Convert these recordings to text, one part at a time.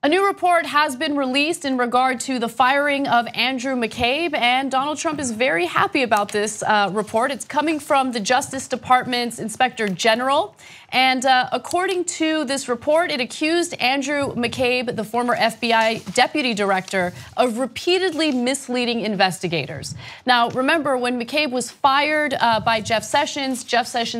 A new report has been released in regard to the firing of Andrew McCabe, and Donald Trump is very happy about this report. It's coming from the Justice Department's Inspector General. And according to this report, it accused Andrew McCabe, the former FBI deputy director, of repeatedly misleading investigators. Now, remember, when McCabe was fired by Jeff Sessions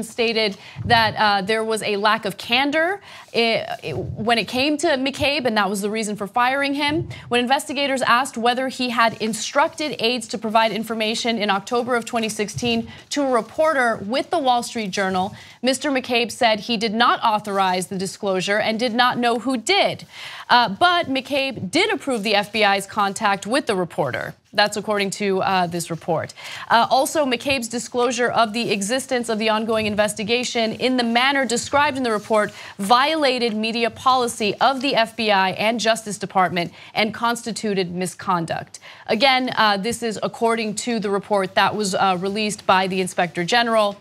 stated that there was a lack of candor when it came to McCabe, and that was the reason for firing him. When investigators asked whether he had instructed aides to provide information in October of 2016 to a reporter with the Wall Street Journal, Mr. McCabe said he did not authorize the disclosure and did not know who did. But McCabe did approve the FBI's contact with the reporter. That's according to this report. Also, McCabe's disclosure of the existence of the ongoing investigation in the manner described in the report violated media policy of the FBI and Justice Department and constituted misconduct. Again, this is according to the report that was released by the Inspector General.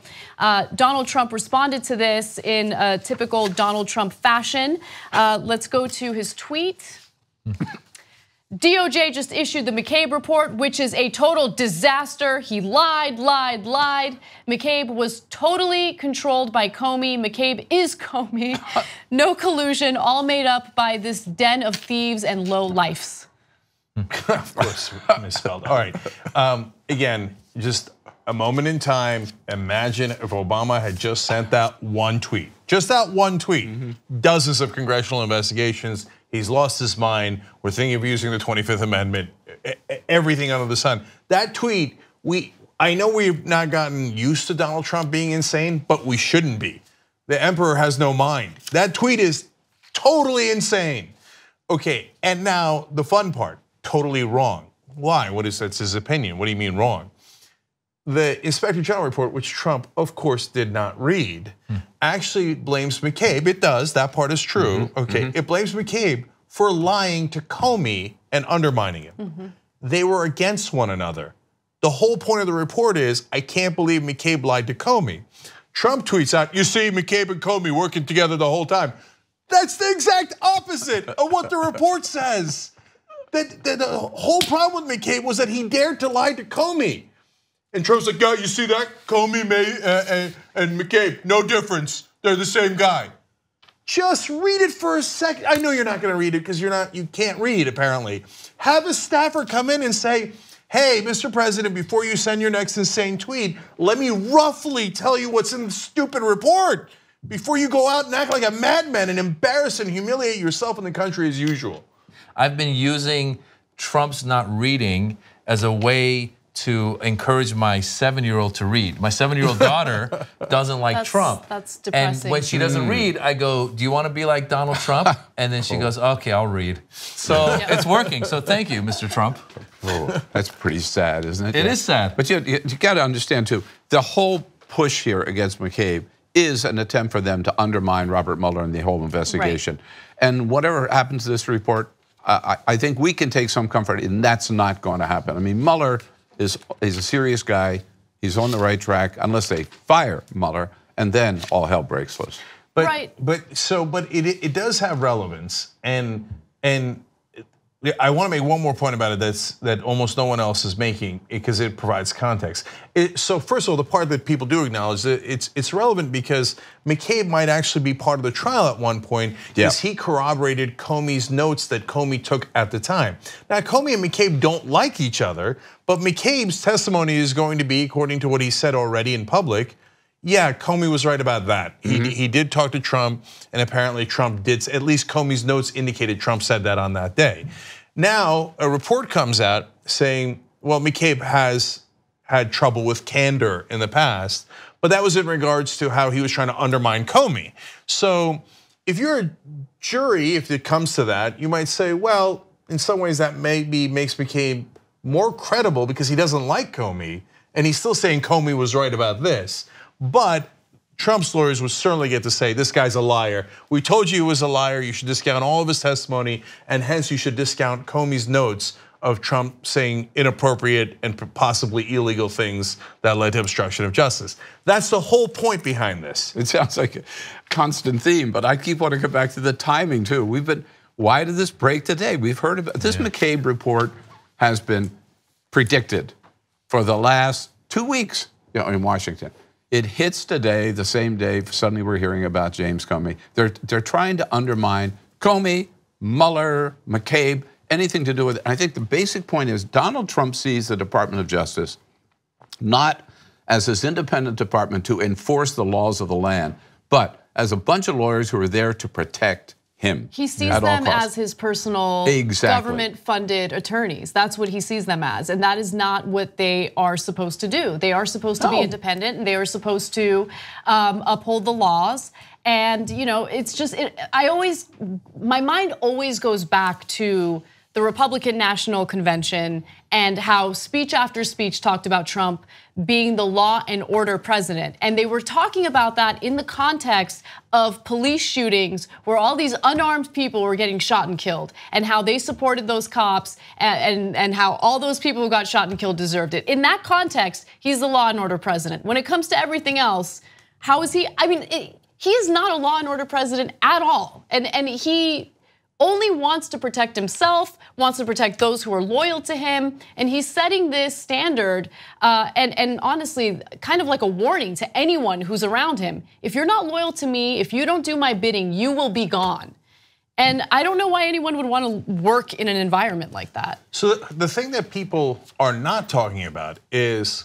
Donald Trump responded to this in a typical Donald Trump fashion. Let's go to his tweet. DOJ just issued the McCabe report, which is a total disaster. He lied. McCabe was totally controlled by Comey. McCabe is Comey. No collusion, all made up by this den of thieves and low lifes. Of course, misspelled. All right, again, just a moment in time. Imagine if Obama had just sent that one tweet. Just that one tweet. Dozens of congressional investigations. He's lost his mind. We're thinking of using the 25th Amendment. Everything under the sun. That tweet, I know we've not gotten used to Donald Trump being insane, but we shouldn't be. The emperor has no mind. That tweet is totally insane. Okay, and now the fun part, totally wrong. Why? That's his opinion. What do you mean wrong? The Inspector General report, which Trump, of course, did not read, actually blames McCabe. It does, that part is true, okay? It blames McCabe for lying to Comey and undermining him. They were against one another. The whole point of the report is, I can't believe McCabe lied to Comey. Trump tweets out, you see McCabe and Comey working together the whole time. That's the exact opposite of what the report says. The whole problem with McCabe was that he dared to lie to Comey. And Trump's like, yeah, you see that? Comey and McCabe, no difference. They're the same guy. Just read it for a second. I know you're not gonna read it because you can't read apparently. Have a staffer come in and say, hey, Mr. President, before you send your next insane tweet, let me roughly tell you what's in the stupid report before you go out and act like a madman and embarrass and humiliate yourself in the country as usual. I've been using Trump's not reading as a way to encourage my 7-year-old to read. My 7-year-old daughter doesn't like Trump. That's depressing. And when she doesn't read, I go, do you want to be like Donald Trump? And then she goes, okay, I'll read. So it's working, so thank you, Mr. Trump. Oh, that's pretty sad, isn't it? It is sad. But you got to understand too, the whole push here against McCabe is an attempt for them to undermine Robert Mueller and the whole investigation. Right. And whatever happens to this report, I think we can take some comfort in that's not going to happen. I mean, Mueller is a serious guy. He's on the right track unless they fire Mueller, and then all hell breaks loose. But it does have relevance, and I want to make one more point about it that almost no one else is making because it provides context. So first of all, the part that people do acknowledge that it's relevant because McCabe might actually be part of the trial at one point because he corroborated Comey's notes that Comey took at the time. Now Comey and McCabe don't like each other, but McCabe's testimony is going to be, according to what he said already in public, yeah, Comey was right about that. He did talk to Trump, and apparently Trump did, at least Comey's notes indicated Trump said that on that day. Now, a report comes out saying, well, McCabe has had trouble with candor in the past, but that was in regards to how he was trying to undermine Comey. So if you're a jury, if it comes to that, you might say, well, in some ways that maybe makes McCabe more credible because he doesn't like Comey, and he's still saying Comey was right about this. But Trump's lawyers would certainly get to say, this guy's a liar. We told you he was a liar. You should discount all of his testimony, and hence you should discount Comey's notes of Trump saying inappropriate and possibly illegal things that led to obstruction of justice. That's the whole point behind this. It sounds like a constant theme, but I keep wanting to come back to the timing too. why did this break today? We've heard about this. McCabe report has been predicted for the last 2 weeks, in Washington. It hits today, the same day. Suddenly, we're hearing about James Comey. They're trying to undermine Comey, Mueller, McCabe, anything to do with it. And I think the basic point is Donald Trump sees the Department of Justice not as his independent department to enforce the laws of the land, but as a bunch of lawyers who are there to protect him. He sees them as his personal government-funded attorneys. That's what he sees them as, and that is not what they are supposed to do. They are supposed to be independent, and they are supposed to uphold the laws. And it's just my mind always goes back to the Republican National Convention and how speech after speech talked about Trump being the law and order president. And they were talking about that in the context of police shootings where all these unarmed people were getting shot and killed, and how they supported those cops and how all those people who got shot and killed deserved it. In that context, he's the law and order president. When it comes to everything else, how is he? I mean, he is not a law and order president at all. And he only wants to protect himself, wants to protect those who are loyal to him, and he's setting this standard, and honestly, kind of like a warning to anyone who's around him. If you're not loyal to me, if you don't do my bidding, you will be gone. And I don't know why anyone would want to work in an environment like that. So the thing that people are not talking about is,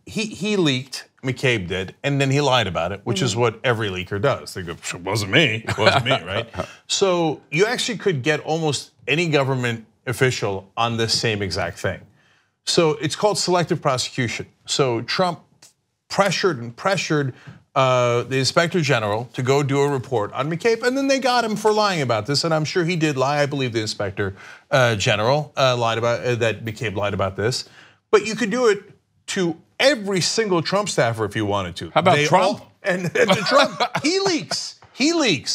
he leaked, McCabe did, and then he lied about it, which is what every leaker does. They go, it wasn't me, right? So you actually could get almost any government official on this same exact thing. So it's called selective prosecution. So Trump pressured the Inspector General to go do a report on McCabe, and then they got him for lying about this, and I'm sure he did lie. I believe the Inspector General lied about that McCabe lied about this, but you could do it to every single Trump staffer if you wanted to. How about Trump? And to Trump, he leaks.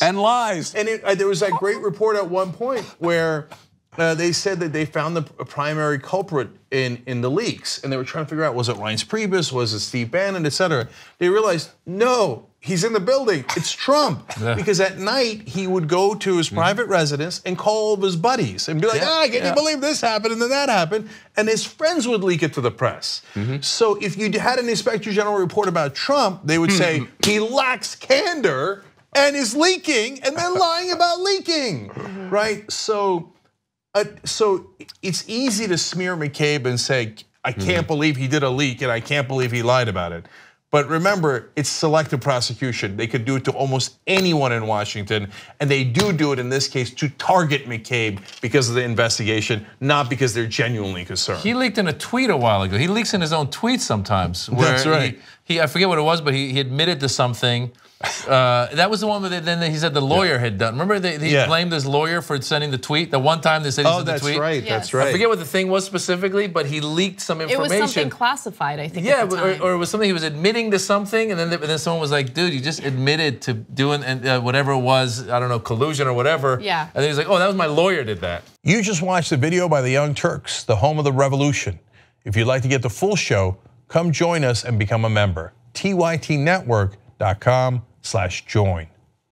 And lies. And there was that great report at one point where they said that they found the primary culprit in the leaks, and they were trying to figure out, was it Reince Priebus, was it Steve Bannon, et cetera. They realized, no, he's in the building, it's Trump. Because at night, he would go to his private residence and call all of his buddies and be like, can you believe this happened and then that happened? And his friends would leak it to the press. So if you had an Inspector General report about Trump, they would say, he lacks candor and is leaking and then lying about leaking, right? So it's easy to smear McCabe and say, I can't believe he did a leak and I can't believe he lied about it. But remember, it's selective prosecution. They could do it to almost anyone in Washington, and they do it in this case to target McCabe because of the investigation, not because they're genuinely concerned. He leaked in a tweet a while ago. He leaks in his own tweets sometimes. Where That's right. I forget what it was, but he admitted to something. That was the one where then he said the lawyer had done. Remember he blamed his lawyer for sending the tweet? The one time they said he sent the tweet? Oh, that's right, that's right. I forget what the thing was specifically, but he leaked some information. It was something classified, I think, yeah, at the time. Or it was something he was admitting to something, and then someone was like, dude, you just admitted to doing whatever it was, I don't know, collusion or whatever. Yeah. And then he's like, oh, that was my lawyer did that. You just watched the video by the Young Turks, the home of the revolution. If you'd like to get the full show, come join us and become a member. tytnetwork.com/join.